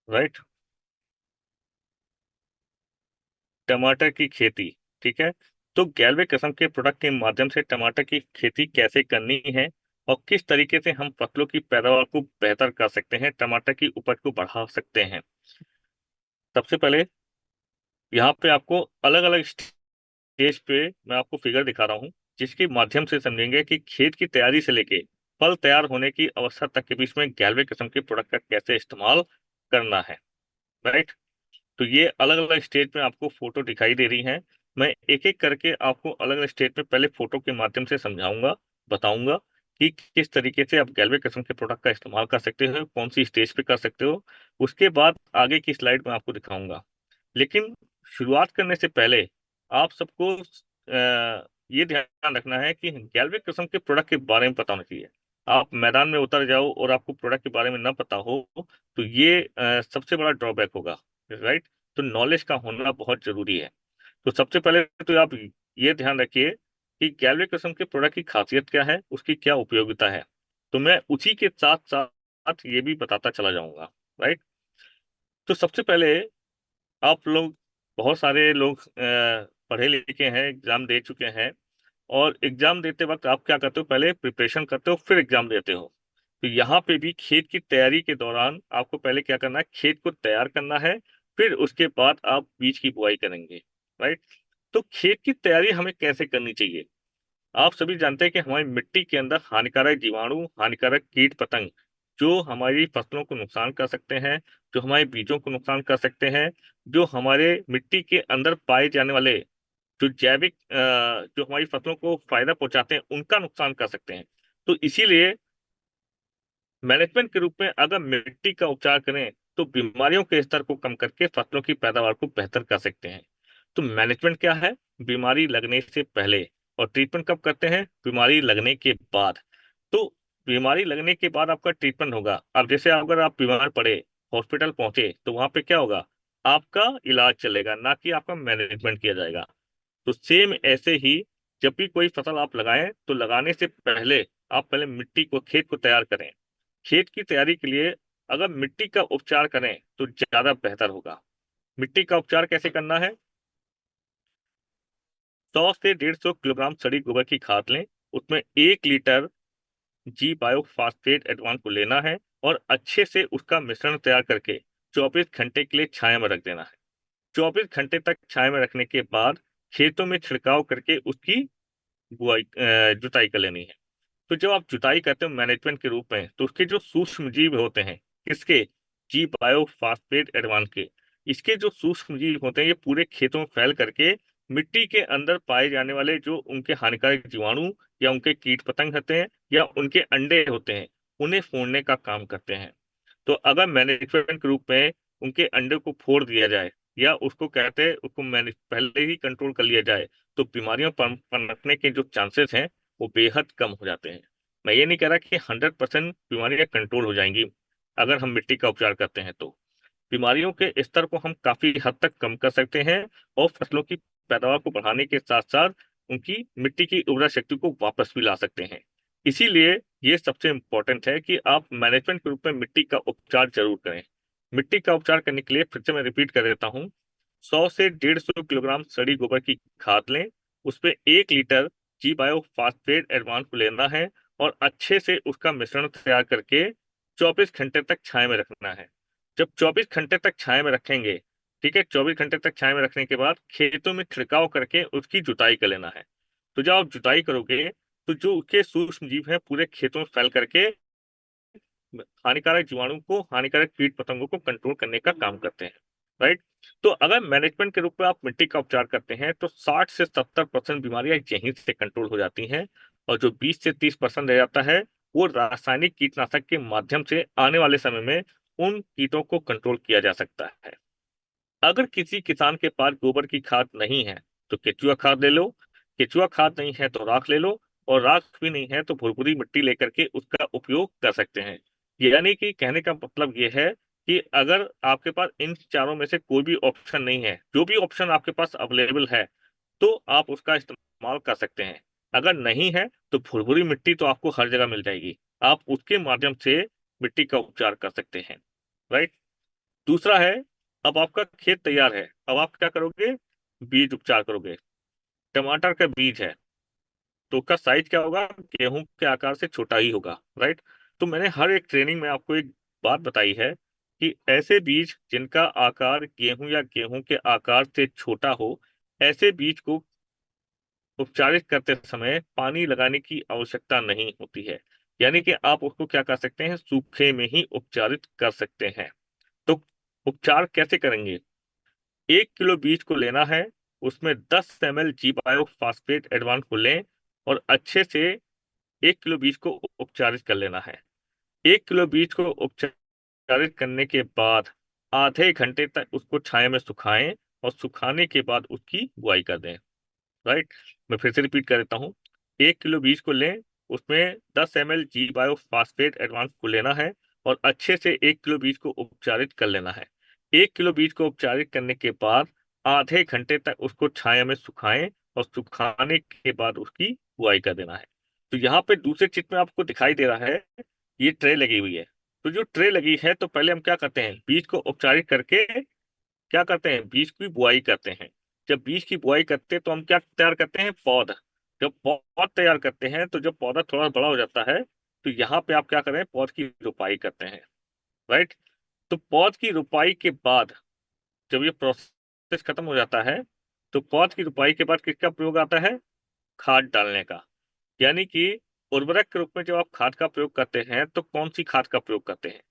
Right. टमाटर की खेती, ठीक है। तो गैल्वे किस्म के प्रोडक्ट के माध्यम से टमाटर की खेती कैसे करनी है और किस तरीके से हम फसलों की पैदावार को बेहतर कर सकते हैं, टमाटर की उपज को बढ़ा सकते हैं। सबसे पहले यहाँ पे आपको अलग अलग स्टेज पे मैं आपको फिगर दिखा रहा हूँ, जिसके माध्यम से समझेंगे कि खेत की तैयारी से लेके फल तैयार होने की अवस्था तक के बीच में गैल्वे किस्म के प्रोडक्ट का कैसे इस्तेमाल करना है। राइट। तो ये अलग अलग स्टेज में आपको फोटो दिखाई दे रही हैं। मैं एक एक करके आपको अलग अलग स्टेज में पहले फोटो के माध्यम से समझाऊंगा, बताऊंगा कि किस तरीके से आप गैल्वे किस्म के प्रोडक्ट का इस्तेमाल कर सकते हो, कौन सी स्टेज पे कर सकते हो। उसके बाद आगे की स्लाइड में आपको दिखाऊंगा। लेकिन शुरुआत करने से पहले आप सबको ये ध्यान रखना है कि गैल्वे किस्म के प्रोडक्ट के बारे में पता होना चाहिए। आप मैदान में उतर जाओ और आपको प्रोडक्ट के बारे में ना पता हो, तो ये सबसे बड़ा ड्रॉबैक होगा। राइट। तो नॉलेज का होना बहुत जरूरी है। तो सबसे पहले तो आप ये ध्यान रखिए कि गैल्वे किस्म के प्रोडक्ट की खासियत क्या है, उसकी क्या उपयोगिता है। तो मैं उसी के साथ साथ ये भी बताता चला जाऊंगा। राइट। तो सबसे पहले आप लोग, बहुत सारे लोग पढ़े लिखे हैं, एग्जाम दे चुके हैं, और एग्जाम देते वक्त आप क्या करते हो, पहले प्रिपरेशन करते हो फिर एग्जाम देते हो। तो यहाँ पे भी खेत की तैयारी के दौरान आपको पहले क्या करना है, खेत को तैयार करना है, फिर उसके बाद आप बीज की बुआई करेंगे। राइट। तो खेत की तैयारी हमें कैसे करनी चाहिए। आप सभी जानते हैं कि हमारी मिट्टी के अंदर हानिकारक जीवाणु, हानिकारक कीट पतंग जो हमारी फसलों को नुकसान कर सकते हैं, जो हमारे बीजों को नुकसान कर सकते हैं, जो हमारे मिट्टी के अंदर पाए जाने वाले जो जैविक जो हमारी फसलों को फायदा पहुंचाते हैं, उनका नुकसान कर सकते हैं। तो इसीलिए मैनेजमेंट के रूप में अगर मिट्टी का उपचार करें तो बीमारियों के स्तर को कम करके फसलों की पैदावार को बेहतर कर सकते हैं। तो मैनेजमेंट क्या है, बीमारी लगने से पहले, और ट्रीटमेंट कब करते हैं, बीमारी लगने के बाद। तो बीमारी लगने के बाद आपका ट्रीटमेंट होगा। अब जैसे अगर आप बीमार पड़े, हॉस्पिटल पहुंचे, तो वहां पे क्या होगा, आपका इलाज चलेगा, ना कि आपका मैनेजमेंट किया जाएगा। तो सेम ऐसे ही जब भी कोई फसल आप लगाएं तो लगाने से पहले आप पहले मिट्टी को, खेत को तैयार करें। खेत की तैयारी के लिए अगर मिट्टी का उपचार करें तो ज्यादा बेहतर होगा। मिट्टी का उपचार कैसे करना है, 100 से 150 किलोग्राम सड़ी गोबर की खाद लें, उसमें 1 लीटर जी बायो फास्फेट एडवांस को लेना है, और अच्छे से उसका मिश्रण तैयार करके 24 घंटे के लिए छाया में रख देना है। 24 घंटे तक छाया में रखने के बाद खेतों में छिड़काव करके उसकी बुआई जुताई कर लेनी है। तो जब आप जुताई करते हो मैनेजमेंट के रूप में, तो उसके जो सूक्ष्म जीव होते हैं, किसके, जी बायो फास्फेट एडवांस के, इसके जो सूक्ष्म जीव होते हैं ये पूरे खेतों में फैल करके मिट्टी के अंदर पाए जाने वाले जो उनके हानिकारक जीवाणु या उनके कीट पतंग होते हैं या उनके अंडे होते हैं, उन्हें फोड़ने का काम करते हैं। तो अगर मैनेजमेंट के रूप में उनके अंडे को फोड़ दिया जाए, या उसको कहते हैं उसको मैनेज पहले ही कंट्रोल कर लिया जाए, तो बीमारियों पर पनपने के जो चांसेस हैं वो बेहद कम हो जाते हैं। मैं ये नहीं कह रहा कि 100% बीमारियां कंट्रोल हो जाएंगी। अगर हम मिट्टी का उपचार करते हैं तो बीमारियों के स्तर को हम काफी हद तक कम कर सकते हैं, और फसलों की पैदावार को बढ़ाने के साथ साथ उनकी मिट्टी की उर्वरा शक्ति को वापस भी ला सकते हैं। इसीलिए ये सबसे इम्पोर्टेंट है कि आप मैनेजमेंट के रूप में मिट्टी का उपचार जरूर करें। मिट्टी का उपचार करने के लिए फिर से मैं रिपीट कर देता हूँ, 100 से 150 किलोग्राम सड़ी गोबर की खाद लें, उसपे 1 लीटर जी बायो फास्फेट एडवांस को लेना है, और अच्छे से उसका मिश्रण तैयार करके 24 घंटे तक छाया में रखना है। जब 24 घंटे तक छाया में रखेंगे, ठीक है, 24 घंटे तक छाया में रखने के बाद खेतों में छिड़काव करके उसकी जुताई कर लेना है। तो जब आप जुताई करोगे तो जो उसके सूक्ष्म जीव हैं पूरे खेतों में फैल करके हानिकारक जीवाणु को, हानिकारक कीट पतंगों को कंट्रोल करने का काम करते हैं। राइट। तो अगर मैनेजमेंट के रूप में आप मिट्टी का उपचार करते हैं तो 60 से 70% बीमारियां यहीं से कंट्रोल हो जाती हैं, और जो 20 से 30% रह जाता है वो रासायनिक कीटनाशक के माध्यम से आने वाले समय में उन कीटों को कंट्रोल किया जा सकता है। अगर किसी किसान के पास गोबर की खाद नहीं है तो केचुआ खाद ले लो, केचुआ खाद नहीं है तो राख ले लो, और राख भी नहीं है तो भुरभुरी मिट्टी लेकर के उसका उपयोग कर सकते हैं। यानी कि कहने का मतलब ये है कि अगर आपके पास इन चारों में से कोई भी ऑप्शन नहीं है, जो भी ऑप्शन आपके पास अवेलेबल है, तो आप उसका इस्तेमाल कर सकते हैं। अगर नहीं है तो भुरभुरी मिट्टी तो आपको हर जगह मिल जाएगी, आप उसके माध्यम से मिट्टी का उपचार कर सकते हैं। राइट। दूसरा है, अब आपका खेत तैयार है, अब आप क्या करोगे, बीज उपचार करोगे। टमाटर का बीज है तो उसका साइज क्या होगा, गेहूं के आकार से छोटा ही होगा, राइट। तो मैंने हर एक ट्रेनिंग में आपको एक बात बताई है कि ऐसे बीज जिनका आकार गेहूं या गेहूं के आकार से छोटा हो, ऐसे बीज को उपचारित करते समय पानी लगाने की आवश्यकता नहीं होती है। यानी कि आप उसको क्या कर सकते हैं, सूखे में ही उपचारित कर सकते हैं। तो उपचार कैसे करेंगे, 1 किलो बीज को लेना है, उसमें 10 ml जी बायो फास्फेट एडवांस को लें और अच्छे से 1 किलो बीज को उपचारित कर लेना है। 1 किलो बीज को उपचारित करने के बाद आधे घंटे तक उसको छाया में सुखाएं और सुखाने के बाद उसकी बुआई कर दें, राइट। मैं फिर से रिपीट कर देता हूँ, 1 किलो बीज को लें, उसमें 10 ml जी बायो फास्फेट एडवांस को लेना है और अच्छे से 1 किलो बीज को उपचारित कर लेना है। 1 किलो बीज को उपचारित करने के बाद आधे घंटे तक उसको छाया में सुखाएं और सुखाने के बाद उसकी बुआई कर देना है। तो यहाँ पे दूसरे चित्र में आपको दिखाई दे रहा है, ये ट्रे लगी हुई है। तो जो ट्रे लगी है, तो पहले हम क्या करते हैं, बीज को उपचारित करके क्या करते हैं, बीज की बुआई करते हैं। जब बीज की बुआई करते हैं तो हम क्या तैयार करते हैं, पौध। जब पौध तैयार करते हैं तो जब पौधा थोड़ा बड़ा हो जाता है तो यहाँ पे आप क्या करें, पौध की रोपाई करते हैं, राइट। तो पौध की रोपाई के बाद जब ये प्रोसेस खत्म हो जाता है तो पौध की रोपाई के बाद किसका प्रयोग आता है, खाद डालने का। यानी कि उर्वरक के रूप में जब आप खाद का प्रयोग करते हैं तो कौन सी खाद का प्रयोग करते हैं,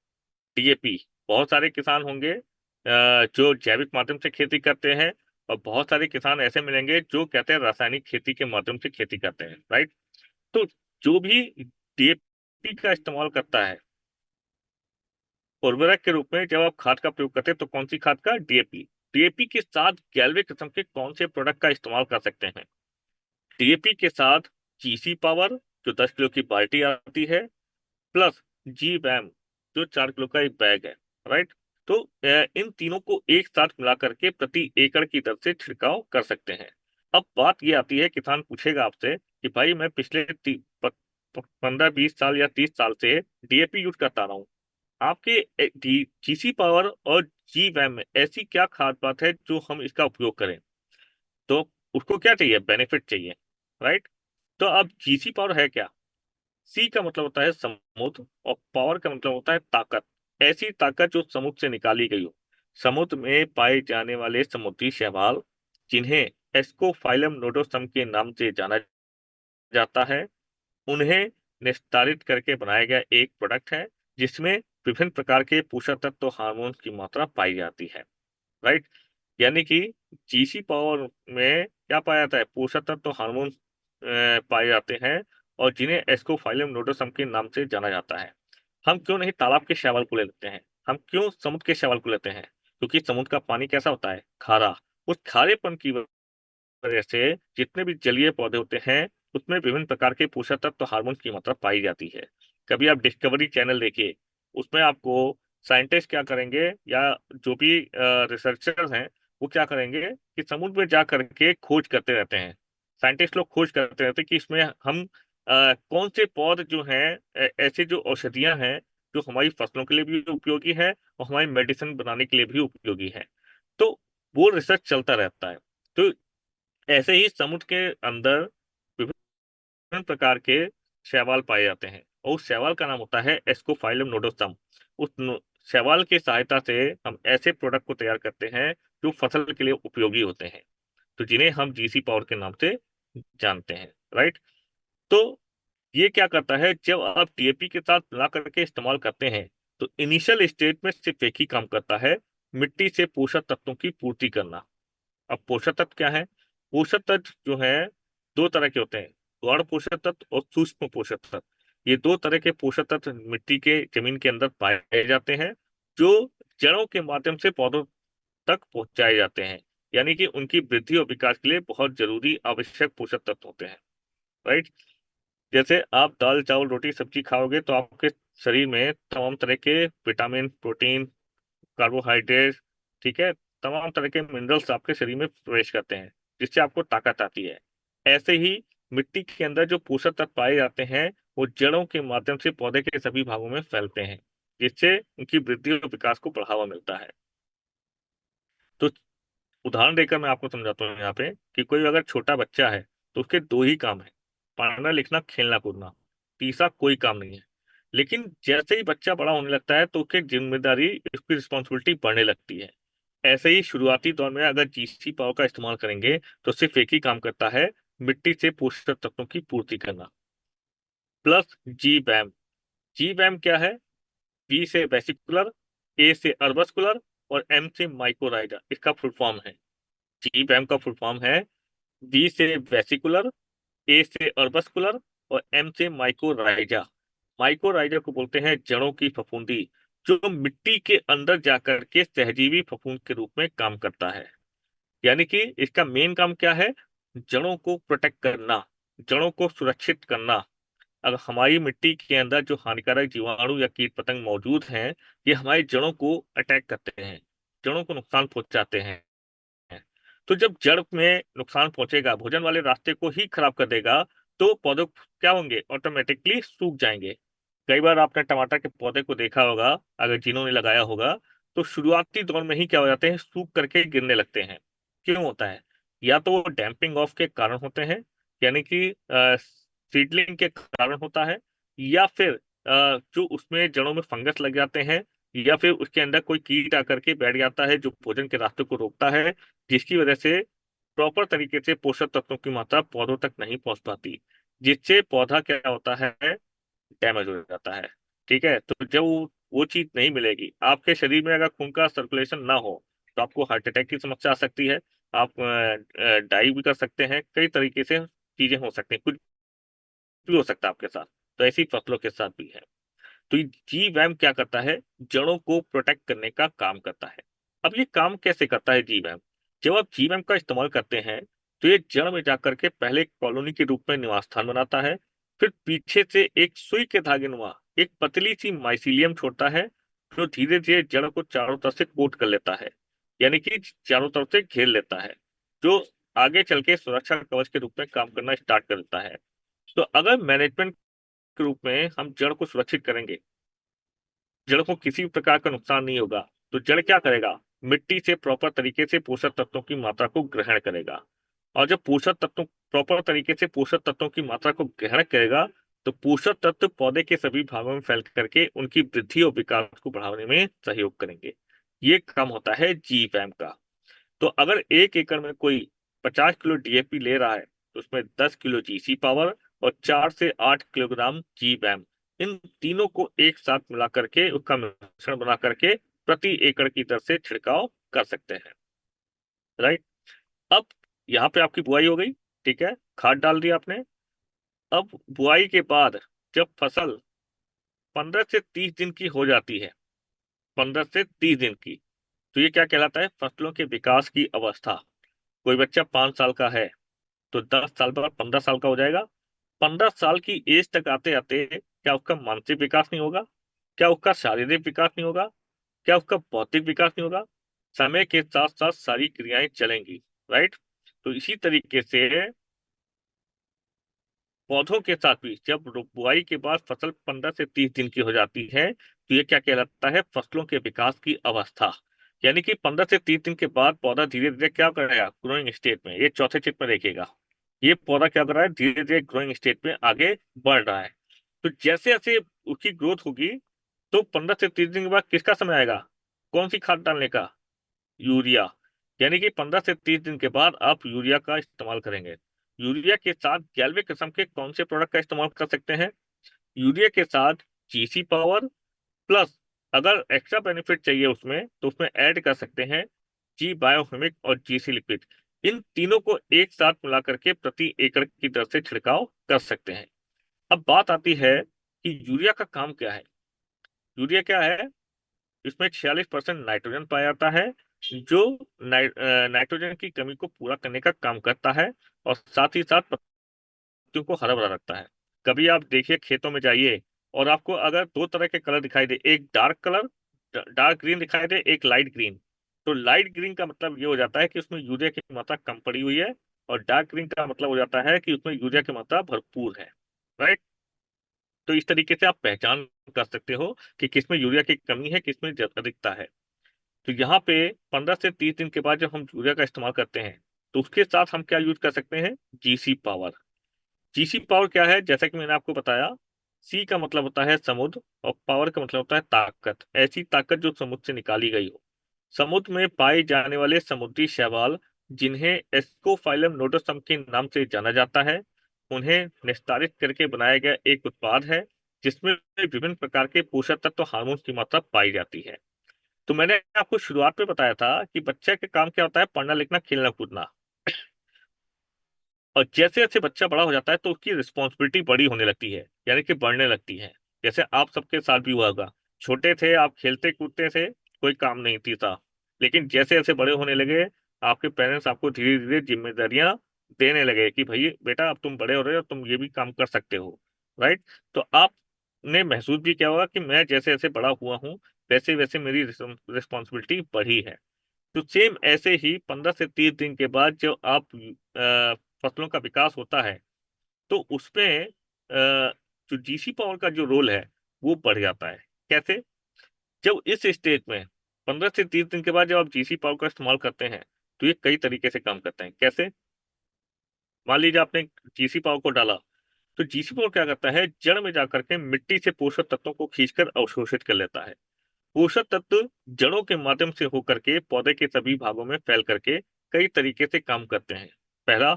डीएपी। बहुत सारे किसान होंगे जो जैविक माध्यम से खेती करते हैं और बहुत सारे किसान ऐसे मिलेंगे जो कहते हैं रासायनिक खेती के माध्यम से खेती करते हैं, राइट। तो जो भी डीएपी का इस्तेमाल करता है उर्वरक के रूप में, जब आप खाद का प्रयोग करते हैं तो कौन सी खाद का, डीएपी। डीएपी के साथ गैल्वे किस्म के कौन से प्रोडक्ट का इस्तेमाल कर सकते हैं, डीएपी के साथ जीसी पावर जो 10 किलो की बाल्टी आती है, प्लस जी वैम जो 4 किलो का एक बैग है, राइट। तो इन तीनों को एक साथ मिला करके प्रति एकड़ की दर से छिड़काव कर सकते हैं। अब बात ये आती है, किसान पूछेगा आपसे कि भाई मैं पिछले 15-20 साल या 30 साल से डीएपी यूज करता रहा हूँ, आपके जीसी पावर और जी वैम में ऐसी क्या खास बात है जो हम इसका उपयोग करें। तो उसको क्या चाहिए, बेनिफिट चाहिए, राइट। तो अब जीसी पावर है क्या, सी का मतलब होता है समुद्र और पावर का मतलब होता है ताकत। ऐसी ताकत जो समुद्र से निकाली गई हो। समुद्र में पाए जाने वाले समुद्री शैवाल, जिन्हें एस्कोफाइलम नोडोसम के नाम से जाना जाता है, उन्हें निस्तारित करके बनाया गया एक प्रोडक्ट है जिसमें विभिन्न प्रकार के पोषक तत्व हार्मोन की मात्रा पाई जाती है, राइट। यानी कि जीसी पावर में क्या पाया जाता है, पोषक तत्व हार्मोन पाए जाते हैं और जिन्हें एस्कोफाइलम नोडोसम के नाम से जाना जाता है। हम क्यों नहीं तालाब के शैवाल को ले लेते हैं, हम क्यों समुद्र के शैवाल को लेते हैं, क्योंकि समुद्र का पानी कैसा होता है, खारा। उस खारेपन की वजह से जितने भी जलीय पौधे होते हैं उसमें विभिन्न प्रकार के पोषक तत्व हार्मोन की मात्रा पाई जाती है। कभी आप डिस्कवरी चैनल देखिए, उसमें आपको साइंटिस्ट क्या करेंगे, या जो भी रिसर्चर्स हैं वो क्या करेंगे कि समुद्र में जा करके खोज करते रहते हैं। साइंटिस्ट लोग खोज करते रहते हैं कि इसमें हम कौन से पौध जो हैं, ऐसे जो औषधियां हैं जो हमारी फसलों के लिए भी उपयोगी है और हमारी मेडिसिन बनाने के लिए भी उपयोगी है। तो वो रिसर्च चलता रहता है। तो ऐसे ही समुद्र के अंदर विभिन्न प्रकार के शैवाल पाए जाते हैं और उस शैवाल का नाम होता है एस्कोफाइलम नोडोसम। शैवाल की सहायता से हम ऐसे प्रोडक्ट को तैयार करते हैं जो फसल के लिए उपयोगी होते हैं, तो जिन्हें हम जीसी पावर के नाम से जानते हैं, राइट। तो ये क्या करता है, जब आप डीएपी के साथ मिला करके इस्तेमाल करते हैं तो इनिशियल स्टेज में सिर्फ एक ही काम करता है, मिट्टी से पोषक तत्वों की पूर्ति करना। अब पोषक तत्व क्या है, पोषक तत्व जो है दो तरह के होते हैं, गौण पोषक तत्व और सूक्ष्म पोषक तत्व। ये दो तरह के पोषक तत्व मिट्टी के जमीन के अंदर पाए जाते हैं जो जड़ों के माध्यम से पौधों तक पहुंचाए जाते हैं। यानी कि उनकी वृद्धि और विकास के लिए बहुत जरूरी आवश्यक पोषक तत्व होते हैं, राइट। जैसे आप दाल चावल रोटी सब्जी खाओगे तो आपके शरीर में तमाम तरह के विटामिन प्रोटीन कार्बोहाइड्रेट, ठीक है, तमाम तरह के मिनरल्स आपके शरीर में प्रवेश करते हैं जिससे आपको ताकत आती है। ऐसे ही मिट्टी के अंदर जो पोषक तत्व पाए जाते हैं वो जड़ों के माध्यम से पौधे के सभी भागों में फैलते हैं जिससे उनकी वृद्धि और विकास को बढ़ावा मिलता है। तो उदाहरण देकर मैं आपको समझाता हूँ यहाँ पे कि कोई अगर छोटा बच्चा है तो उसके दो ही काम है, पढ़ना लिखना खेलना कूदना, तीसरा कोई काम नहीं है। लेकिन जैसे ही बच्चा बड़ा होने लगता है तो उसकी जिम्मेदारी, उसकी रिस्पॉन्सिबिलिटी बढ़ने लगती है। ऐसे ही शुरुआती दौर में अगर जीसी पावर का इस्तेमाल करेंगे तो सिर्फ एक ही काम करता है, मिट्टी से पोषक तत्वों की पूर्ति करना। प्लस जी बैम। जी बैम क्या है? बी से वेसिकुलर, ए से अर्बस्कुलर और एम से माइक्रोराइजा, इसका फुल फॉर्म है। जी बैम का फुल फॉर्म है बी से वेसिकुलर, ए से अर्बस्कुलर और एम से माइक्रोराइजा। माइक्रोराइजा को बोलते हैं जड़ों की फफूंदी, जो मिट्टी के अंदर जाकर के सहजीवी फफूंद के रूप में काम करता है। यानी कि इसका मेन काम क्या है? जड़ों को प्रोटेक्ट करना, जड़ों को सुरक्षित करना। अगर हमारी मिट्टी के अंदर जो हानिकारक जीवाणु या कीट पतंग मौजूद हैं, ये हमारी जड़ों को अटैक करते हैं, जड़ों को नुकसान पहुंचाते हैं। तो जब जड़ में नुकसान पहुंचेगा, भोजन वाले रास्ते को ही खराब कर देगा, तो पौधे क्या होंगे? ऑटोमेटिकली सूख जाएंगे। कई बार आपने टमाटर के पौधे को देखा होगा, अगर जिन्होंने लगाया होगा, तो शुरुआती दौर में ही क्या हो जाते हैं? सूख करके गिरने लगते हैं। क्यों होता है? या तो वो डैम्पिंग ऑफ के कारण होते हैं, यानी कि सीडलिंग के कारण होता है, या फिर जो उसमें जड़ों में फंगस लग जाते हैं, या फिर उसके अंदर कोई कीट आकर के बैठ जाता है जो भोजन के रास्ते को रोकता है, जिसकी वजह से प्रॉपर तरीके से पोषक तत्वों की मात्रा पौधों तक नहीं पहुंच पाती, जिससे पौधा क्या होता है? डैमेज हो जाता है। ठीक है, तो जब वो चीज नहीं मिलेगी, आपके शरीर में अगर खून का सर्कुलेशन ना हो, तो आपको हार्ट अटैक की समस्या आ सकती है, आप डाई भी कर सकते हैं, कई तरीके से चीजें हो सकती हैं, कुछ भी हो सकता है आपके साथ। तो ऐसी फसलों के साथ भी है। तो ये जी वैम क्या करता है? जड़ों को प्रोटेक्ट करने का काम करता है। अब ये काम कैसे करता है जी वैम? जब आप जी वैम का इस्तेमाल करते हैं तो ये जड़ में जाकर के पहले एक कॉलोनी के रूप में निवास स्थान बनाता है, फिर पीछे से एक सुई के धागे नुमा एक पतली सी माइसीलियम छोड़ता है, जो धीरे धीरे जड़ को चारों तरफ से कोट कर लेता है, यानी कि चारों तरफ से घेर लेता है, जो आगे चल के सुरक्षा कवच के रूप में काम करना स्टार्ट कर देता है। तो अगर मैनेजमेंट के रूप में हम जड़ को सुरक्षित करेंगे, जड़ को किसी भी प्रकार का नुकसान नहीं होगा, तो जड़ क्या करेगा? मिट्टी से प्रॉपर तरीके से पोषक तत्वों की मात्रा को ग्रहण करेगा। और जब पोषक तत्व प्रॉपर तरीके से पोषक तत्वों की मात्रा को ग्रहण करेगा, तो पोषक तत्व पौधे के सभी भागों में फैल करके उनकी वृद्धि और विकास को बढ़ाने में सहयोग करेंगे। ये काम होता है जी फैम का। तो अगर 1 एकड़ में कोई 50 किलो डीएपी ले रहा है, तो उसमें 10 किलो जीसी पावर और 4 से 8 किलोग्राम जी बैम, इन तीनों को एक साथ मिला करके उसका मिश्रण बना करके प्रति एकड़ की दर से छिड़काव कर सकते हैं। राइट। अब यहाँ पे आपकी बुआई हो गई, ठीक है, खाद डाल दी आपने। अब बुआई के बाद जब फसल 15 से 30 दिन की हो जाती है, 15 से 30 दिन की, तो ये क्या कहलाता है? फसलों के विकास की अवस्था। कोई बच्चा 5 साल का है तो 10 साल बाद 15 साल का हो जाएगा। 15 साल की एज तक आते आते क्या उसका मानसिक विकास नहीं होगा? क्या उसका शारीरिक विकास नहीं होगा? क्या उसका बौद्धिक विकास नहीं होगा? समय के साथ साथ सारी क्रियाएं चलेंगी। राइट। तो इसी तरीके से पौधों के साथ भी जब बुआई के बाद फसल 15 से 30 दिन की हो जाती है, तो ये क्या कहलाता है? फसलों के विकास की अवस्था। यानी कि 15 से 30 दिन के बाद पौधा धीरे धीरे क्या करेगा? ग्रोइंग स्टेट में। ये चौथे चित्र में देखिएगा, ये पौधा क्या कर रहा है? धीरे धीरे ग्रोइंग स्टेट में आगे बढ़ रहा है। तो जैसे जैसे उसकी ग्रोथ होगी, तो 15 से 30 दिन के बाद किसका समय आएगा? कौन सी खाद डालने का? यूरिया। यानी कि 15 से 30 दिन के बाद आप यूरिया का इस्तेमाल करेंगे। यूरिया के साथ गैल्वे किस्म के कौन से प्रोडक्ट का इस्तेमाल कर सकते हैं? यूरिया के साथ जीसी पावर, प्लस अगर एक्स्ट्रा बेनिफिट चाहिए उसमें तो उसमें ऐड कर सकते हैं जी बायोहिमिक और जीसी लिक्विड। इन तीनों को एक साथ मिला करके प्रति एकड़ की दर से छिड़काव कर सकते हैं। अब बात आती है कि यूरिया का काम क्या है। यूरिया क्या है? इसमें 46% नाइट्रोजन पाया जाता है, जो नाइट्रोजन की कमी को पूरा करने का काम करता है, और साथ ही साथ पत्तियों को हरा भरा रखता है। कभी आप देखिए खेतों में जाइए और आपको अगर दो तरह के कलर दिखाई दे, एक डार्क कलर, डार्क ग्रीन दिखाई दे, एक लाइट ग्रीन, तो लाइट ग्रीन का मतलब ये हो जाता है कि उसमें यूरिया की मात्रा कम पड़ी हुई है, और डार्क ग्रीन का मतलब हो जाता है कि उसमें यूरिया की मात्रा भरपूर है। राइट। तो इस तरीके से आप पहचान कर सकते हो कि किसमें यूरिया की कमी है, किसमें अधिकता है। तो यहाँ पे 15 से 30 दिन के बाद जब हम यूरिया का इस्तेमाल करते हैं, तो उसके साथ हम क्या यूज कर सकते हैं? GC power. जीसी पावर क्या है? जैसा कि मैंने आपको बताया, सी का मतलब होता है समुद्र, और पावर का मतलब होता है ताकत। ऐसी ताकत जो समुद्र से निकाली गई हो। समुद्र में पाए जाने वाले समुद्री शैवाल, जिन्हें एस्कोफाइलम नोडोसम के नाम से जाना जाता है, उन्हें निस्तारित करके बनाया गया एक उत्पाद है, जिसमें विभिन्न प्रकार के पोषक तत्व, हार्मोन की मात्रा पाई जाती है। तो मैंने आपको शुरुआत में बताया था कि बच्चे का काम क्या होता है? पढ़ना, लिखना, खेलना, कूदना। और जैसे जैसे बच्चा बड़ा हो जाता है तो उसकी रिस्पॉन्सिबिलिटी बड़ी होने लगती है, यानी कि बढ़ने लगती है। जैसे आप सबके साथ भी हुआ होगा, छोटे थे आप खेलते कूदते थे, कोई काम नहीं थी था। लेकिन जैसे जैसे बड़े होने लगे, आपके पेरेंट्स आपको धीरे धीरे जिम्मेदारियां देने लगे कि भाई बेटा अब तुम बड़े हो रहे हो, तुम ये भी काम कर सकते हो। राइट? तो आपने महसूस भी किया होगा कि मैं जैसे जैसे बड़ा हुआ हूँ, वैसे वैसे मेरी रिस्पॉन्सिबिलिटी बढ़ी है। तो सेम ऐसे ही 15 से 30 दिन के बाद जब आप फसलों का विकास होता है, तो उसमें जो जीसी पावर का जो रोल है वो बढ़ जाता है। कैसे? जब इस स्टेज में 15 से 30 दिन के बाद जब आप जीसी पावर का इस्तेमाल करते हैं, तो ये कई तरीके से काम करते हैं। कैसे? मान लीजिए आपने जीसी पावर को डाला, तो जीसी पावर क्या करता है? जड़ में जाकर के मिट्टी से पोषक तत्वों को खींचकर अवशोषित कर लेता है। पोषक तत्व जड़ों के माध्यम से होकर के पौधे के सभी भागों में फैल करके कई तरीके से काम करते हैं। पहला,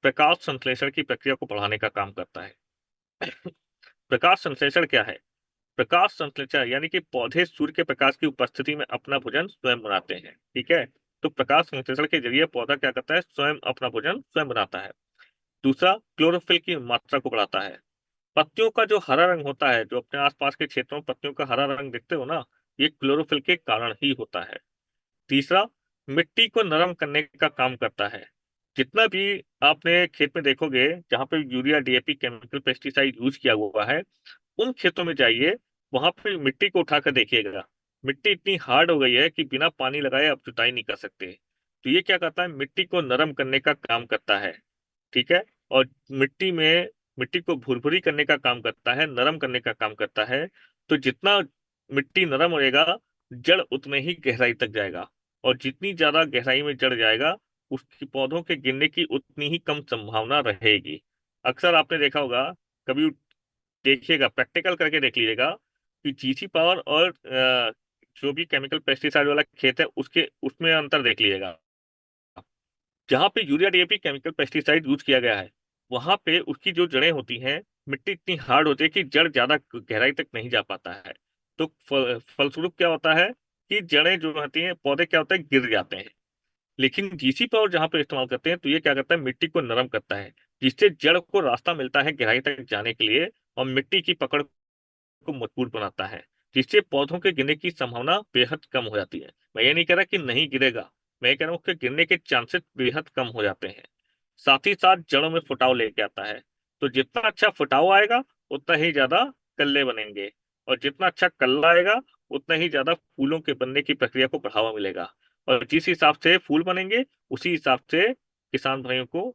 प्रकाश संश्लेषण की प्रक्रिया को बढ़ाने का काम करता है। प्रकाश संश्लेषण क्या है? प्रकाश संश्लेषण यानी कि पौधे सूर्य के प्रकाश की उपस्थिति में अपना भोजन स्वयं बनाते हैं। ठीक है? तो प्रकाश संश्लेषण के जरिए पौधा क्या करता है? स्वयं अपना भोजन स्वयं बनाता है। दूसरा, क्लोरोफिल की मात्रा को बढ़ाता है। पत्तियों का जो हरा रंग होता है, जो अपने आसपास के क्षेत्रों में पत्तियों का हरा रंग देखते हो ना, ये क्लोरोफिल के कारण ही होता है। तीसरा, मिट्टी को नरम करने का काम करता है। जितना भी आपने खेत में देखोगे जहां पे urea, DAP, chemical pesticide use किया हुआ है, उन खेतों में जाइए, वहां पे मिट्टी को उठाकर देखिएगा। मिट्टी इतनी हार्ड हो गई है कि बिना पानी लगाए आप जुताई नहीं कर सकते। तो ये क्या करता है? मिट्टी को नरम करने का काम करता है। ठीक है? और मिट्टी को भुरभुरी करने का काम करता है, नरम करने का काम करता है। तो जितना मिट्टी नरम रहेगा, जड़ उतने ही गहराई तक जाएगा। और जितनी ज्यादा गहराई में जड़ जाएगा, उसकी पौधों के गिरने की उतनी ही कम संभावना रहेगी। अक्सर आपने देखा होगा, कभी देखिएगा, प्रैक्टिकल करके देख लीजिएगा कि जीसी पावर और जो भी केमिकल पेस्टिसाइड वाला खेत है, उसके उसमें अंतर देख लीजिएगा। जहाँ पे urea, DAP, chemical pesticide use किया गया है, वहां पे उसकी जो जड़ें होती हैं, मिट्टी इतनी हार्ड होती है कि जड़ ज्यादा गहराई तक नहीं जा पाता है। तो फलस्वरूप क्या होता है कि जड़ें जो होती हैं, पौधे क्या होता है, गिर जाते हैं। लेकिन जीसी पावर जहां पे इस्तेमाल करते हैं, तो ये क्या करता है? मिट्टी को नरम करता है, जिससे जड़ को रास्ता मिलता है गहराई तक जाने के लिए, और मिट्टी की पकड़ को मजबूत बनाता है, जिससे पौधों के गिरने की संभावना बेहद कम हो जाती है। मैं ये नहीं कह रहा कि नहीं गिरेगा, मैं ये कह रहा हूँ कि गिरने के चांसेस बेहद कम हो जाते हैं। साथ ही साथ जड़ों में फुटाव लेके आता है। तो जितना अच्छा फुटाव आएगा, उतना ही ज्यादा कल्ले बनेंगे। और जितना अच्छा कल्ला आएगा, उतना ही ज्यादा फूलों के बनने की प्रक्रिया को बढ़ावा मिलेगा। और जिस हिसाब से फूल बनेंगे, उसी हिसाब से किसान भाइयों को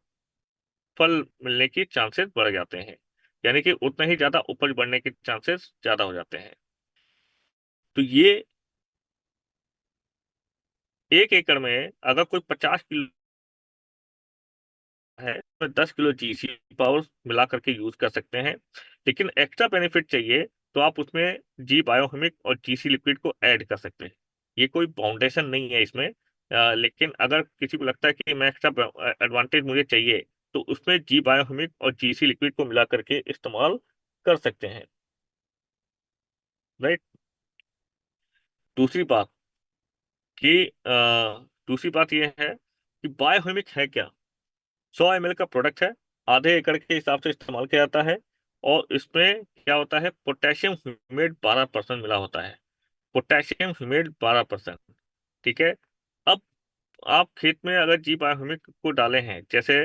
फल मिलने की चांसेस बढ़ जाते हैं। यानी कि उतना ही ज्यादा उपज बढ़ने के चांसेस ज्यादा हो जाते हैं। तो ये 1 एकड़ में अगर कोई 50 किलो है, तो 10 किलो जीसी पावर मिला करके यूज कर सकते हैं। लेकिन एक्स्ट्रा बेनिफिट चाहिए, तो आप उसमें जी बायोहिमिक और जीसी लिक्विड को ऐड कर सकते हैं। ये कोई बाउंडेशन नहीं है इसमें। लेकिन अगर किसी को लगता है कि मैं एक्स्ट्रा एडवांटेज मुझे चाहिए, तो उसमें जी बायोहिमिक और जीसी लिक्विड को मिला करके इस्तेमाल कर सकते हैं। राइट? दूसरी बात कि दूसरी बात यह है कि बायोहिमिक है क्या? 100 ml का प्रोडक्ट है, आधे एकड़ के हिसाब से इस्तेमाल किया जाता है। और इसमें क्या होता है? पोटेशियम ह्यूमेट 12% मिला होता है। Potassium humate 12%। ठीक है? अब आप खेत में अगर जी बायोह्यूमिक को डाले हैं, जैसे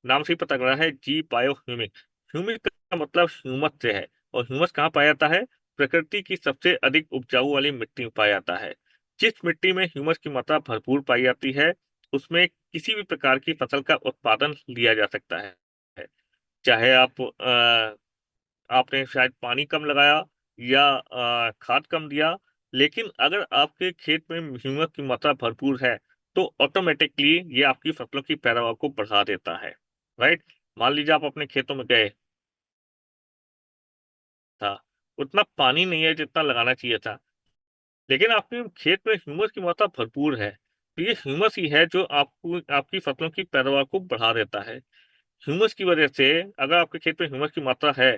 नाम से ही पता लग रहा है, जी बायोह्यूमिक। ह्यूमिक का मतलब ह्यूमस से है। और ह्यूमस कहाँ पाया जाता है? प्रकृति की सबसे अधिक उपजाऊ वाली मिट्टी में पाया जाता है। जिस मिट्टी में ह्यूमस की मात्रा भरपूर पाई जाती है, उसमें किसी भी प्रकार की फसल का उत्पादन लिया जा सकता है। चाहे आपने शायद पानी कम लगाया, या खाद कम दिया, लेकिन अगर आपके खेत में ह्यूमस की मात्रा भरपूर है तो ऑटोमेटिकली ये आपकी फसलों की पैदावार को बढ़ा देता है। राइट। मान लीजिए आप अपने खेतों में गए था, उतना पानी नहीं है जितना लगाना चाहिए था, लेकिन आपके खेत में ह्यूमस की मात्रा भरपूर है, तो ये ह्यूमस ही है जो आपको आपकी फसलों की पैदावार को बढ़ा देता है। ह्यूमस की वजह से अगर आपके खेत में ह्यूमस की मात्रा है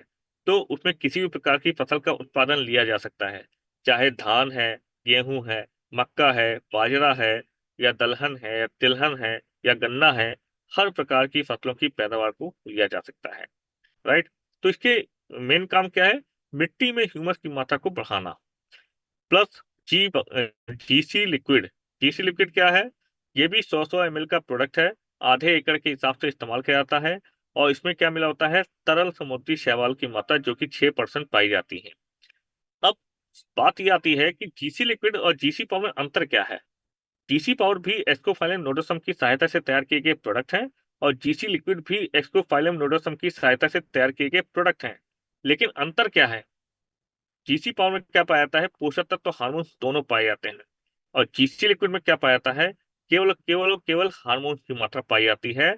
तो उसमें किसी भी प्रकार की फसल का उत्पादन लिया जा सकता है, चाहे धान है, गेहूं है, मक्का है, बाजरा है, या दलहन है, या तिलहन है, या गन्ना है। हर प्रकार की फसलों की पैदावार को लिया जा सकता है। राइट। तो इसके मेन काम क्या है? मिट्टी में ह्यूमस की मात्रा को बढ़ाना, प्लस जी जीसी लिक्विड। जीसी लिक्विड क्या है? ये भी 100 ml का प्रोडक्ट है, आधे एकड़ के हिसाब से इस्तेमाल किया जाता है। और इसमें क्या मिला होता है? तरल समुद्री शैवाल की मात्रा जो कि 6% पाई जाती है। अब बात ये आती है कि जीसी लिक्विड और जीसी पाउडर में अंतर क्या है। जीसी पाउडर भी एक्सकोफाइलम नोडोसम की सहायता से तैयार किए गए प्रोडक्ट हैं, और जीसी लिक्विड भी एक्सकोफाइलम नोडोसम की सहायता से तैयार किए गए प्रोडक्ट हैं। लेकिन अंतर क्या है? जीसी पाउडर में क्या पाया जाता है? पोषक तत्व तो हार्मोन दोनों पाए जाते हैं। और जीसी लिक्विड में क्या पाया जाता है? केवल केवल केवल हार्मोन की मात्रा पाई जाती है।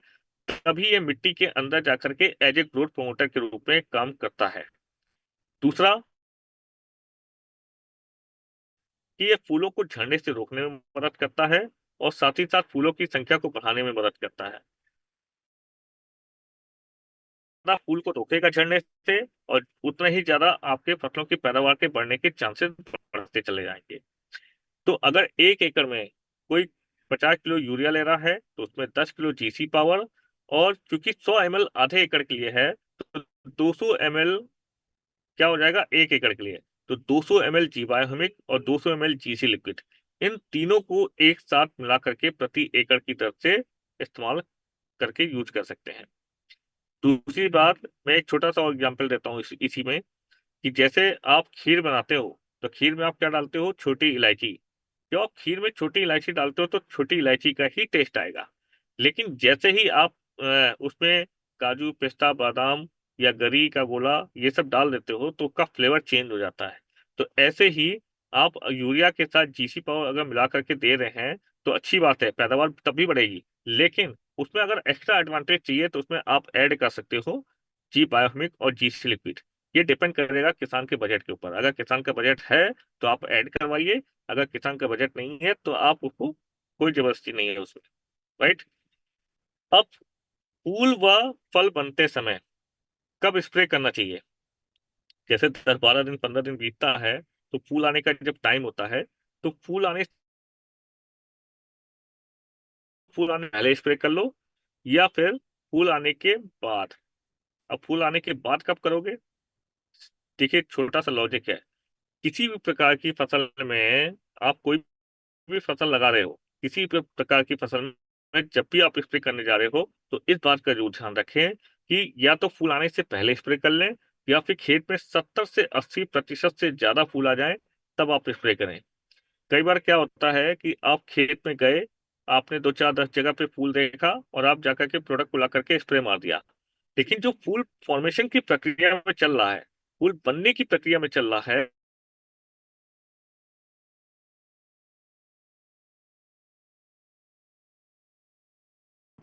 तभी ये मिट्टी के अंदर जाकर के एज ए ग्रोथ प्रमोटर के रूप में काम करता है। दूसरा, कि ये फूलों को झड़ने से रोकने में मदद करता है, और साथ ही साथ फूलों की संख्या को बढ़ाने में मदद करता है। ज्यादा फूल को रोकेगा झड़ने से, और उतना ही ज्यादा आपके फसलों की पैदावार के बढ़ने के चांसेस बढ़ते चले जाएंगे। तो अगर 1 एकड़ में कोई 50 किलो यूरिया ले रहा है तो उसमें 10 किलो जीसी पावर, और चूंकि 100 ml आधे एकड़ के लिए है तो 200 ml क्या हो जाएगा 1 एकड़ के लिए? तो 200 ml जीवाह्यूमिक और 200 ml जीसी लिक्विड, इन तीनों को एक साथ मिला करके प्रति एकड़ की तरफ से इस्तेमाल करके यूज कर सकते हैं। दूसरी बात, मैं एक छोटा सा और एग्जाम्पल देता हूँ इसी में, कि जैसे आप खीर बनाते हो तो खीर में आप क्या डालते हो? छोटी इलायची। जब आप खीर में छोटी इलायची डालते हो तो छोटी इलायची का ही टेस्ट आएगा। लेकिन जैसे ही आप उसमें काजू, पिस्ता, बादाम या गरी का गोला ये सब डाल देते हो तो उसका फ्लेवर चेंज हो जाता है। तो ऐसे ही आप यूरिया के साथ जीसी पाउडर अगर मिला करके दे रहे हैं तो अच्छी बात है, पैदावार तभी बढ़ेगी। लेकिन उसमें अगर एक्स्ट्रा एडवांटेज चाहिए तो उसमें आप ऐड कर सकते हो जी बायोमिक और जीसी लिक्विड। ये डिपेंड करेगा किसान के बजट के ऊपर। अगर किसान का बजट है तो आप ऐड करवाइए, अगर किसान का बजट नहीं है तो आप उसको, कोई जबरदस्ती नहीं है उसमें। राइट। अब फूल व फल बनते समय कब स्प्रे करना चाहिए? जैसे 10 12 दिन 15 दिन बीतता है तो फूल आने का जब टाइम होता है तो फूल आने पहले स्प्रे कर लो, या फिर फूल आने के बाद। अब फूल आने के बाद कब करोगे? देखिए, छोटा सा लॉजिक है। किसी भी प्रकार की फसल में आप कोई भी फसल लगा रहे हो, किसी भी प्रकार की फसल में जब भी आप स्प्रे करने जा रहे हो तो इस बात का जरूर ध्यान रखें कि या तो फूल आने से पहले स्प्रे कर लें, या फिर खेत में 70 से 80% से ज्यादा फूल आ जाए तब आप स्प्रे करें। कई बार क्या होता है कि आप खेत में गए, आपने 2 4 10 जगह पे फूल देखा और आप जाकर के प्रोडक्ट को ला करके स्प्रे मार दिया, लेकिन जो फूल फॉर्मेशन की प्रक्रिया में चल रहा है, फूल बनने की प्रक्रिया में चल रहा है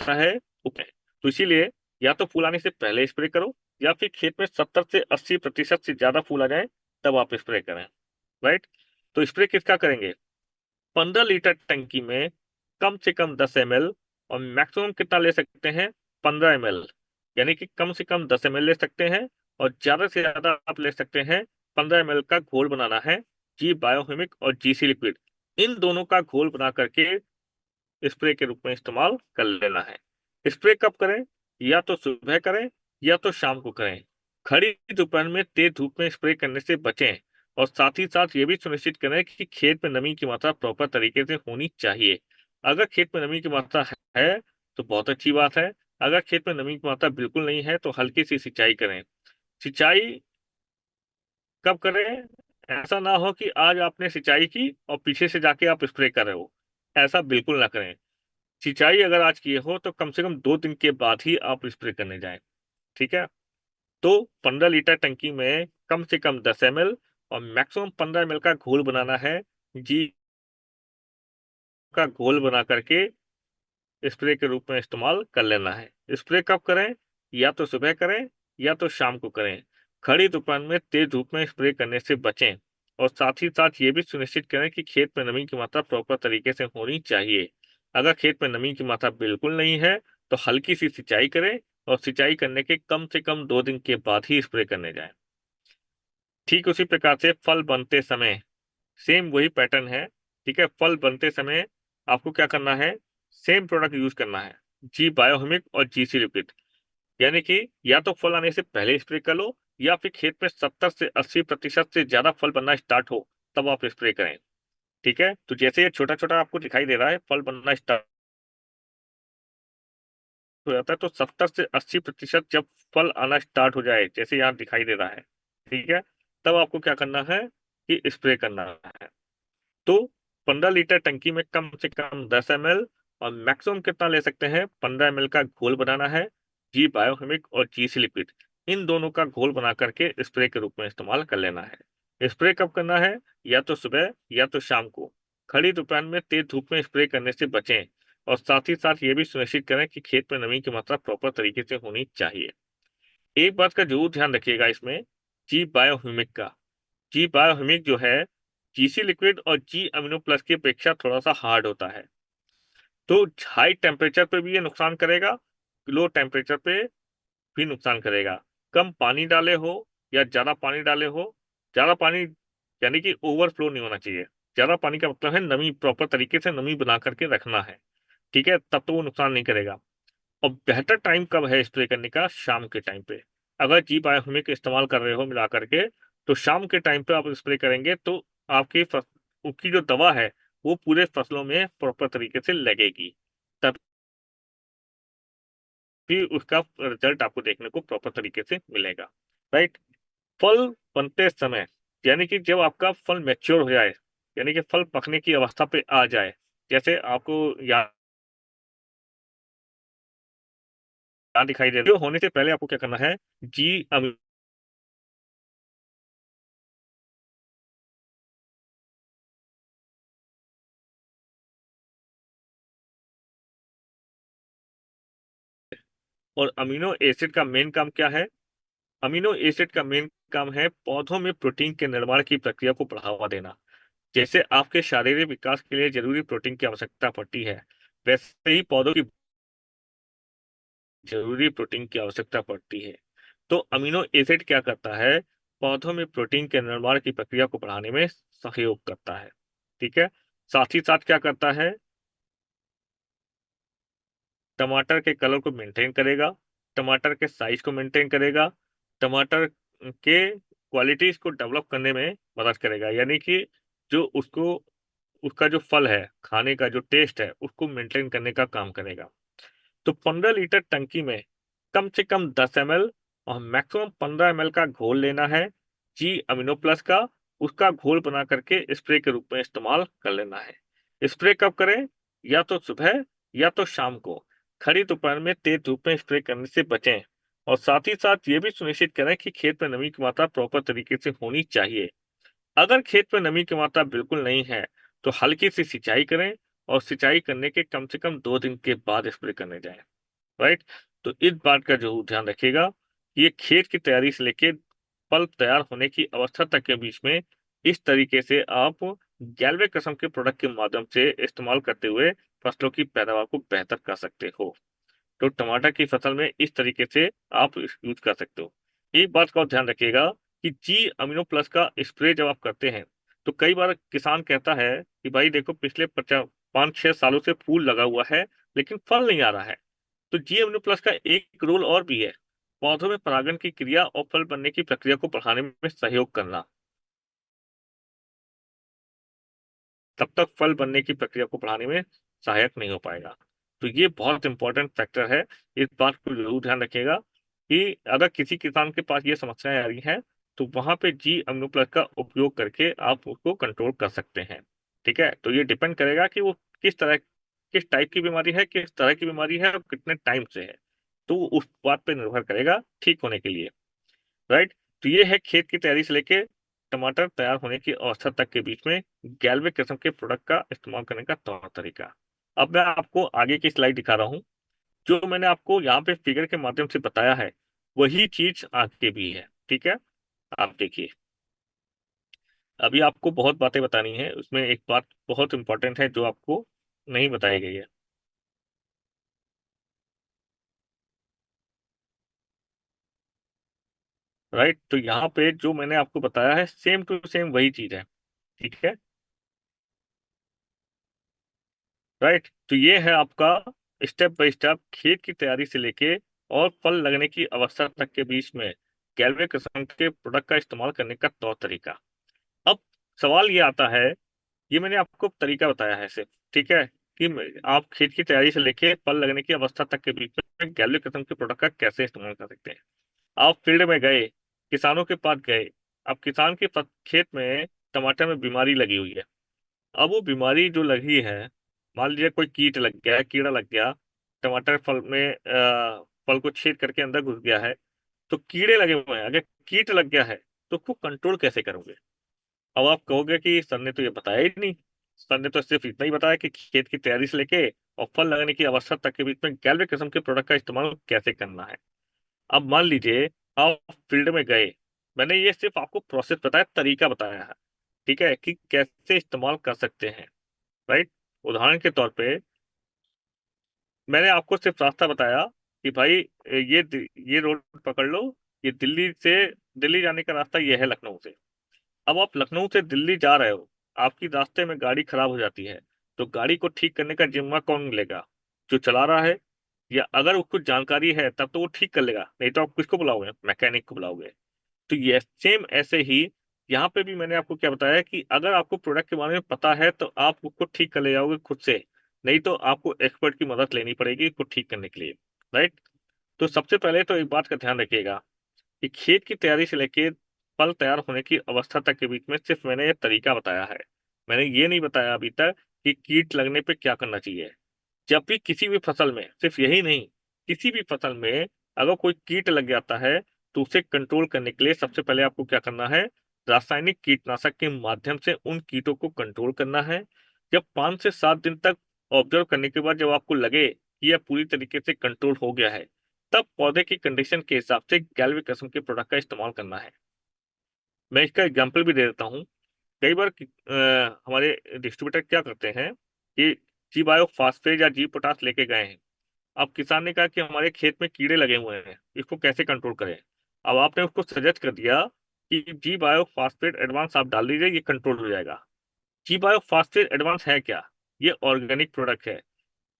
तो इसीलिए या तो फूल आने से पहले स्प्रे करो, या फिर खेत में 70 से 80% से ज्यादा फूल आ जाए तब आप स्प्रे करें। राइट। तो स्प्रे किसका करेंगे? 15 लीटर टंकी में कम से कम 10 ml, और मैक्सिमम कितना ले सकते हैं? 15 ml। यानी कि कम से कम 10 ml ले सकते हैं, और ज्यादा से ज्यादा आप ले सकते हैं 15 ml का घोल बनाना है। जी बायोहिमिक और जीसी लिक्विड, इन दोनों का घोल बना करके स्प्रे के रूप में इस्तेमाल कर लेना है। स्प्रे कब करें? या तो सुबह करें या तो शाम को करें। खड़ी दोपहर में तेज धूप में स्प्रे करने से बचें, और साथ ही साथ ये भी सुनिश्चित करें कि खेत में नमी की मात्रा प्रॉपर तरीके से होनी चाहिए। अगर खेत में नमी की मात्रा है तो बहुत अच्छी बात है। अगर खेत में नमी की मात्रा बिल्कुल नहीं है तो हल्की सी सिंचाई करें। सिंचाई कब करें? ऐसा ना हो कि आज आपने सिंचाई की और पीछे से जाके आप स्प्रे कर रहे हो, ऐसा बिल्कुल ना करें। सिंचाई अगर आज किए हो तो कम से कम 2 दिन के बाद ही आप स्प्रे करने जाएं। ठीक है। तो 15 लीटर टंकी में कम से कम 10 ml, और मैक्सिमम 15 ml का घोल बनाना है। जी का घोल बना करके स्प्रे के रूप में इस्तेमाल कर लेना है। स्प्रे कब करें? या तो सुबह करें या तो शाम को करें। खड़ी दोपहर में तेज धूप में स्प्रे करने से बचें। और साथ ही साथ ये भी सुनिश्चित करें कि खेत में नमी की मात्रा प्रॉपर तरीके से होनी चाहिए। अगर खेत में नमी की मात्रा बिल्कुल नहीं है तो हल्की सी सिंचाई करें और सिंचाई करने के कम से कम 2 दिन के बाद ही स्प्रे करने जाएं। ठीक उसी प्रकार से फल बनते समय सेम वही पैटर्न है। ठीक है, फल बनते समय आपको क्या करना है? सेम प्रोडक्ट यूज करना है, जी बायोहिमिक और जीसी लिक्विड। यानी कि या तो फल आने से पहले स्प्रे कर लो या फिर खेत में 70 से 80% से ज्यादा फल बनना स्टार्ट हो तब आप स्प्रे करें। ठीक है, तो जैसे ये छोटा छोटा आपको दिखाई दे रहा है, फल बनना स्टार्ट हो जाता है, तो 70 से 80% जब फल आना स्टार्ट हो जाए, जैसे यहाँ दिखाई दे रहा है, ठीक है, तब आपको क्या करना है कि स्प्रे करना है। तो 15 लीटर टंकी में कम से कम 10 ml और मैक्सिमम कितना ले सकते हैं? 15 ml का घोल बनाना है। जी बायोहिमिक और जीसी लिक्विड, इन दोनों का घोल बना करके स्प्रे के रूप में इस्तेमाल कर लेना है। स्प्रे कब करना है? या तो सुबह या तो शाम को। खड़ी दोपहर में तेज धूप में स्प्रे करने से बचें। और साथ ही साथ ये भी सुनिश्चित करें कि खेत में नमी की मात्रा प्रॉपर तरीके से होनी चाहिए। एक बात का जरूर ध्यान रखिएगा इसमें, जी बायोहिमिक का। जी बायोहिमिक जो है, जीसी लिक्विड और जी अमीनो प्लस की अपेक्षा थोड़ा सा हार्ड होता है। तो हाई टेम्परेचर पे भी ये नुकसान करेगा, लो टेम्परेचर पे भी नुकसान करेगा। कम पानी डाले हो या ज्यादा पानी डाले हो, ज्यादा पानी यानी कि ओवरफ्लो नहीं होना चाहिए। ज्यादा पानी का मतलब है नमी, प्रॉपर तरीके से नमी बना करके रखना है। ठीक है, तब तो वो नुकसान नहीं करेगा। और बेहतर टाइम कब है स्प्रे करने का? शाम के टाइम पे। अगर जी बायोहिमिक इस्तेमाल कर रहे हो मिला करके, तो शाम के टाइम पे आप स्प्रे करेंगे तो आपकी उसकी जो दवा है वो पूरे फसलों में प्रॉपर तरीके से लगेगी, तभी उसका रिजल्ट आपको देखने को प्रॉपर तरीके से मिलेगा। राइट। फल बनते समय, यानी कि जब आपका फल मैच्योर हो जाए, यानी कि फल पकने की अवस्था पे आ जाए, जैसे आपको यहाँ दिखाई दे रहा है, होने से पहले आपको क्या करना है? जी और अमीनो एसिड का मेन काम क्या है? अमीनो एसिड का मेन काम है पौधों में प्रोटीन के निर्माण की प्रक्रिया को बढ़ावा देना। जैसे आपके शारीरिक विकास के लिए जरूरी प्रोटीन की आवश्यकता पड़ती है, वैसे ही पौधों की जरूरी प्रोटीन की आवश्यकता पड़ती है। तो अमीनो एसिड क्या करता है? पौधों में प्रोटीन के निर्माण की प्रक्रिया को बढ़ाने में सहयोग करता है। ठीक है, साथ ही साथ क्या करता है? टमाटर के कलर को मेंटेन करेगा, टमाटर के साइज को मेंटेन करेगा, टमाटर के क्वालिटीज को डेवलप करने में मदद करेगा। यानी कि जो उसको, उसका जो फल है, खाने का जो टेस्ट है, उसको मेंटेन करने का काम करेगा। तो 15 लीटर टंकी में कम से कम 10 ml और मैक्सिमम 15 ml का घोल लेना है, जी अमीनो प्लस का। उसका घोल बना करके स्प्रे के रूप में इस्तेमाल कर लेना है। स्प्रे कब करें? या तो सुबह या तो शाम को। खड़ी दोपहर में तेज धूप में स्प्रे करने से बचें। और साथ ही साथ ये भी सुनिश्चित करें कि खेत में नमी की मात्रा प्रॉपर तरीके से होनी चाहिए। अगर खेत में नमी की मात्रा बिल्कुल नहीं है तो हल्की सी सिंचाई करें और सिंचाई करने के कम से कम 2 दिन के बाद स्प्रे करने जाएं। राइट। तो इस बात का जरूर ध्यान रखिएगा कि ये खेत की तैयारी से लेके फल तैयार होने की अवस्था तक के बीच में इस तरीके से आप गैल्वे किस्म के प्रोडक्ट के माध्यम से इस्तेमाल करते हुए फसलों की पैदावार को बेहतर कर सकते हो। तो टमाटर की फसल में इस तरीके से आप यूज कर सकते हो। एक बात का और ध्यान रखिएगा कि जी अमीनो प्लस का स्प्रे जब आप करते हैं तो कई बार किसान कहता है कि भाई देखो पिछले 5-6 सालों से फूल लगा हुआ है लेकिन फल नहीं आ रहा है। तो जीएमयू प्लस का एक रोल और भी है, पौधों में परागण की क्रिया और फल बनने की प्रक्रिया को बढ़ाने में सहयोग करना। तब तक फल बनने की प्रक्रिया को बढ़ाने में सहायक नहीं हो पाएगा। तो ये बहुत इंपॉर्टेंट फैक्टर है। इस बात को जरूर ध्यान रखिएगा कि अगर किसी किसान के पास ये समस्याएं आ रही हैं तो वहां पे जी अम्नो प्लस का उपयोग करके आप उसको कंट्रोल कर सकते हैं। ठीक है, तो ये डिपेंड करेगा कि वो किस तरह, किस टाइप की बीमारी है, किस तरह की बीमारी है और कितने टाइम से है। तो उस बात पे निर्भर करेगा ठीक होने के लिए। राइट। तो ये है खेत की तैयारी से लेके टमाटर तैयार होने की अवस्था तक के बीच में गैल्वे किस्म के प्रोडक्ट का इस्तेमाल करने का तौर तरीका। अब मैं आपको आगे की स्लाइड दिखा रहा हूँ। जो मैंने आपको यहाँ पे फिगर के माध्यम से बताया है, वही चीज आगे भी है। ठीक है, आप देखिए। अभी आपको बहुत बातें बतानी है, उसमें एक बात बहुत इंपॉर्टेंट है जो आपको नहीं बताई गई है। राइट, तो यहाँ पे जो मैंने आपको बताया है सेम टू सेम वही चीज है। ठीक है। राइट, तो ये है आपका स्टेप बाय स्टेप खेत की तैयारी से लेके और फल लगने की अवस्था तक के बीच में गैल्वे किस्म के प्रोडक्ट का इस्तेमाल करने का तौर तरीका। अब सवाल ये आता है, ये मैंने आपको तरीका बताया है सिर्फ, ठीक है, कि आप खेत की तैयारी से लेके फल लगने की अवस्था तक के बीच में गैल्वे किस्म के प्रोडक्ट का कैसे इस्तेमाल कर सकते हैं। आप फील्ड में गए, किसानों के पास गए। अब किसान के खेत में टमाटर में बीमारी लगी हुई है। अब वो बीमारी जो लगी है, मान लीजिए कोई कीट लग गया, कीड़ा लग गया, टमाटर फल में फल को छेद करके अंदर घुस गया है। तो कीड़े लगे हुए हैं, अगर कीट लग गया है तो उसको कंट्रोल कैसे करोगे। अब आप कहोगे कि सर ने तो ये बताया ही नहीं, सर ने तो सिर्फ इतना ही बताया कि खेत की तैयारी से लेके और फल लगने की अवस्था तक के बीच में गैल्वे किस्म के प्रोडक्ट का इस्तेमाल कैसे करना है। अब मान लीजिए आप फील्ड में गए, मैंने ये सिर्फ आपको प्रोसेस बताया, तरीका बताया है, ठीक है, कि कैसे इस्तेमाल कर सकते हैं। राइट, उदाहरण के तौर पे मैंने आपको सिर्फ रास्ता बताया कि भाई ये रोड पकड़ लो, ये दिल्ली जाने का रास्ता ये है लखनऊ से। अब आप लखनऊ से दिल्ली जा रहे हो, आपकी रास्ते में गाड़ी खराब हो जाती है, तो गाड़ी को ठीक करने का जिम्मा कौन लेगा, जो चला रहा है। या अगर उसको जानकारी है तब तो वो ठीक कर लेगा, नहीं तो आप किसको बुलाओगे, मैकेनिक को बुलाओगे। तो ये सेम ऐसे ही यहाँ पे भी मैंने आपको क्या बताया कि अगर आपको प्रोडक्ट के बारे में पता है तो आप उसको ठीक कर ले जाओगे खुद से, नहीं तो आपको एक्सपर्ट की मदद लेनी पड़ेगी इसको ठीक करने के लिए। राइट, तो सबसे पहले तो एक बात का ध्यान रखिएगा कि खेत की तैयारी से लेके फल तैयार होने की अवस्था तक के बीच में सिर्फ मैंने ये तरीका बताया है। मैंने ये नहीं बताया अभी तक कि कीट लगने पे क्या करना चाहिए। जब भी किसी भी फसल में, सिर्फ यही नहीं, किसी भी फसल में अगर कोई कीट लग जाता है तो उसे कंट्रोल करने के लिए सबसे पहले आपको क्या करना है, रासायनिक कीटनाशक के माध्यम से उन कीटों को कंट्रोल करना है। जब 5 से 7 दिन तक ऑब्जर्व करने के बाद जब आपको लगे कि यह पूरी तरीके से कंट्रोल हो गया है, तब पौधे की कंडीशन के हिसाब से गैल्वे किस्म के प्रोडक्ट का इस्तेमाल करना है। मैं इसका एग्जाम्पल भी दे देता हूँ। कई बार हमारे डिस्ट्रीब्यूटर क्या करते हैं कि जी बायो फास्फेट या जी पोटास लेके गए हैं। अब किसान ने कहा कि हमारे खेत में कीड़े लगे हुए हैं, इसको कैसे कंट्रोल करें। अब आपने उसको सजेस्ट कर दिया कि जी बायो फास्फेट एडवांस आप डाल दीजिए, ये कंट्रोल हो जाएगा। जी बायो फास्फेट एडवांस है क्या, ये ऑर्गेनिक प्रोडक्ट है,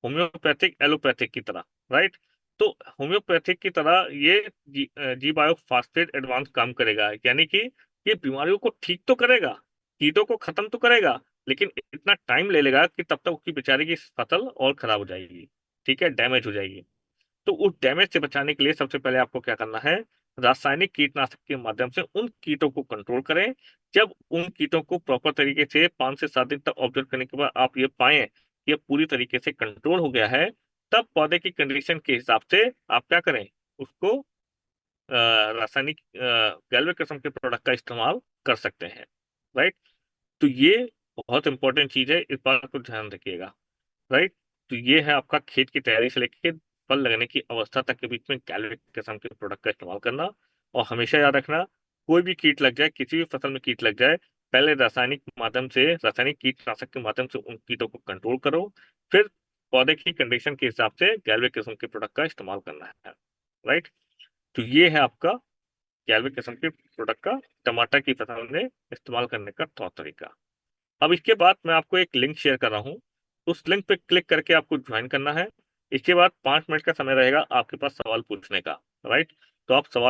होम्योपैथिक एलोपैथिक की तरह। राइट, तो होम्योपैथिक की तरह ये जी बायो फास्फेट एडवांस काम करेगा, यानी कि ये बीमारियों को ठीक तो करेगा, कीटों को खत्म तो करेगा, लेकिन इतना टाइम ले लेगा कि तब तक उसकी बेचारे की फसल और खराब हो जाएगी, ठीक है, डैमेज हो जाएगी। तो उस डैमेज से बचाने के लिए सबसे पहले आपको क्या करना है, रासायनिक कीटनाशक के माध्यम से उन कीटों को कंट्रोल करें। जब उन कीटों को प्रॉपर तरीके से 5 से 7 दिन तक ऑब्जर्व करने के बाद आप ये पाएं कि ये पूरी तरीके से कंट्रोल हो गया है, तब पौधे की कंडीशन के हिसाब से आप क्या करें, उसको रासायनिक गैल्वे किस्म के प्रोडक्ट का इस्तेमाल कर सकते हैं। राइट, तो ये बहुत इंपॉर्टेंट चीज है, इस बात को ध्यान रखिएगा। राइट, तो ये है आपका खेत की तैयारी से लेके फल लगने की अवस्था तक के बीच में गैल्वेनिक किस्म के प्रोडक्ट का इस्तेमाल करना। और हमेशा याद रखना, कोई भी कीट लग जाए, किसी भी फसल में कीट लग जाए, पहले रासायनिक कीटनाशक के माध्यम से उन कीटों को कंट्रोल करो, फिर पौधे की कंडीशन के हिसाब से गैल्वे किस्म के प्रोडक्ट का इस्तेमाल करना है। राइट, तो ये है आपका गैल्वे किस्म के प्रोडक्ट का टमाटर की फसल में इस्तेमाल करने का तौर तरीका। अब इसके बाद मैं आपको एक लिंक शेयर कर रहा हूँ, उस लिंक पे क्लिक करके आपको ज्वाइन करना है। इसके बाद 5 मिनट का समय रहेगा आपके पास सवाल पूछने का। राइट, तो आप सवाल